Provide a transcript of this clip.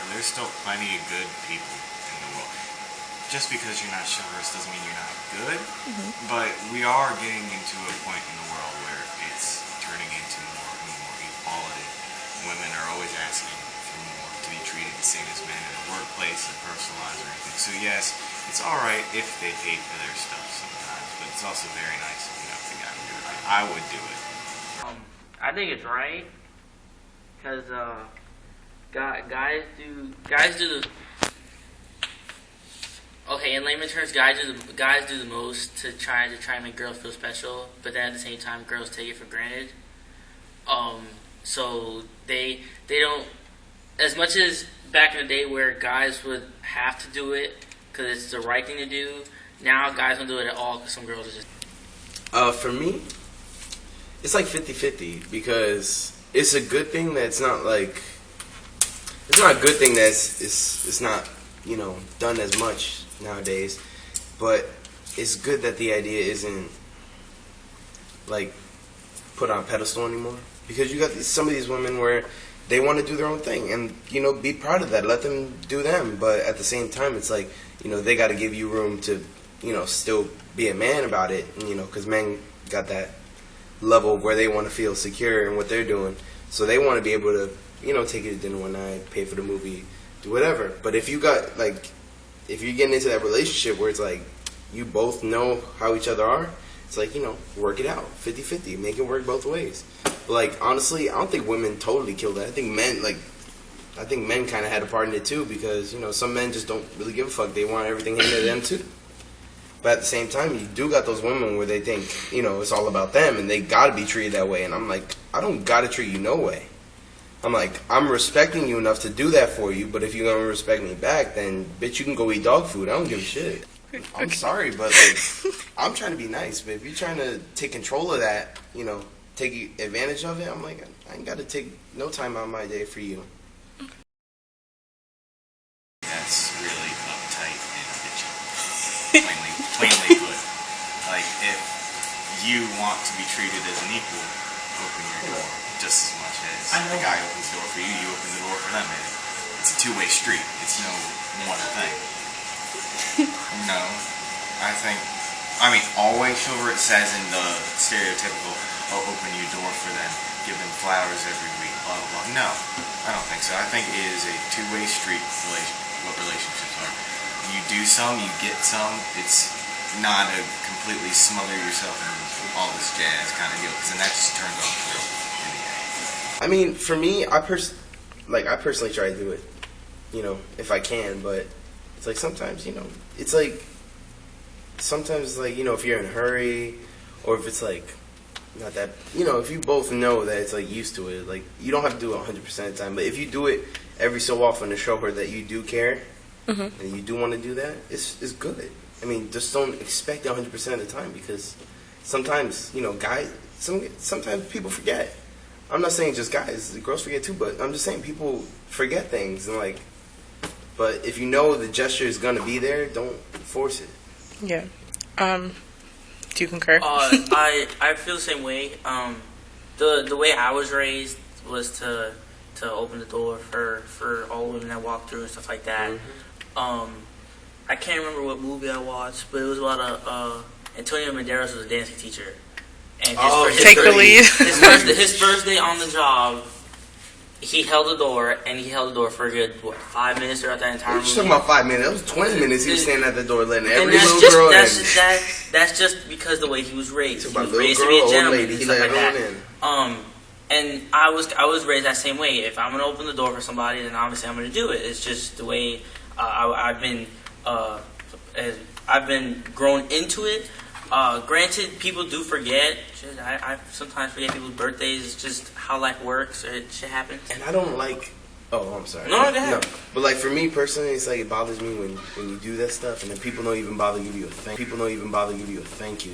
there's still plenty of good people in the world. Just because you're not chivalrous doesn't mean you're not good, but we are getting into a point in the world where it's turning into more and more equality. Women are always asking for more, to be treated the same as men in the workplace, in personal lives, or anything. So yes, it's alright if they pay for their stuff sometimes, but it's also very nice if you know if they gotta do it. I would do it. I think it's right, because guys do the. Okay, in layman terms, guys do the most to try and make girls feel special, but then at the same time, girls take it for granted. So they don't, as much as back in the day where guys would have to do it because it's the right thing to do. Now guys don't do it at all because some girls are just. For me, it's like 50-50 because it's a good thing that it's not like. It's not a good thing that it's not done as much nowadays, but it's good that the idea isn't like put on a pedestal anymore, because you got some of these women where they want to do their own thing and be proud of that, let them do them, but at the same time it's like they got to give you room to still be a man about it, because men got that level where they want to feel secure in what they're doing, so they want to be able to take you to dinner one night, pay for the movie, do whatever. But if you got if you're getting into that relationship where it's like you both know how each other are, it's like, work it out, 50-50, make it work both ways. But honestly, I don't think women totally killed that. I think men kind of had a part in it too, because some men just don't really give a fuck. They want everything handed to them too. But at the same time, you do got those women where they think it's all about them and they gotta be treated that way. And I'm like, I don't gotta treat you no way. I'm like, I'm respecting you enough to do that for you, but if you're going to respect me back, then, bitch, you can go eat dog food. I don't give a shit. I'm sorry, but, I'm trying to be nice, but if you're trying to take control of that, take advantage of it, I'm like, I ain't got to take no time out of my day for you. That's really uptight and bitchy. Plainly put. If you want to be treated as an equal, open your door just as much as the guy opens the door for you, you open the door for them. It's a two-way street. It's no one thing. Always chivalry, it says in the stereotypical, open your door for them, give them flowers every week, blah, blah, blah. No, I don't think so. I think it is a two-way street, what relationships are. You do some, you get some. It's not a completely smother yourself in all this jazz kind of deal, because then that just turns off the real. I mean, for me, I personally try to do it, if I can, but it's like sometimes, it's like, sometimes, if you're in a hurry, or if it's not that, if you both know that it's used to it, you don't have to do it 100% of the time, but if you do it every so often to show her that you do care, and you do want to do that, it's good. I mean, just don't expect it 100% of the time, because sometimes, guys, sometimes people forget. I'm not saying just guys, the girls forget too, but I'm just saying people forget things, and but if you know the gesture is gonna be there, don't force it. Yeah. Do you concur? I feel the same way. The way I was raised was to open the door for all women that walk through and stuff like that. I can't remember what movie I watched, but it was about Antonio Banderas was a dancing teacher. And take the lead. His first day on the job, he held the door, and he held the door for a good 5 minutes throughout that entire movie. You're talking about 5 minutes? That was 20 minutes. He was standing at the door letting every little girl in. That's just because the way he was raised. He was raised to be a gentleman and stuff like that. And I was raised that same way. If I'm gonna open the door for somebody, then obviously I'm gonna do it. It's just the way I've been grown into it. Granted, people do forget. I sometimes forget people's birthdays. It's just how life works. Shit happens. And I don't like. Oh, I'm sorry. No, go ahead. No, but for me personally, it's it bothers me when you do that stuff, and then people don't even bother give you a thank. People don't even bother give you a thank you.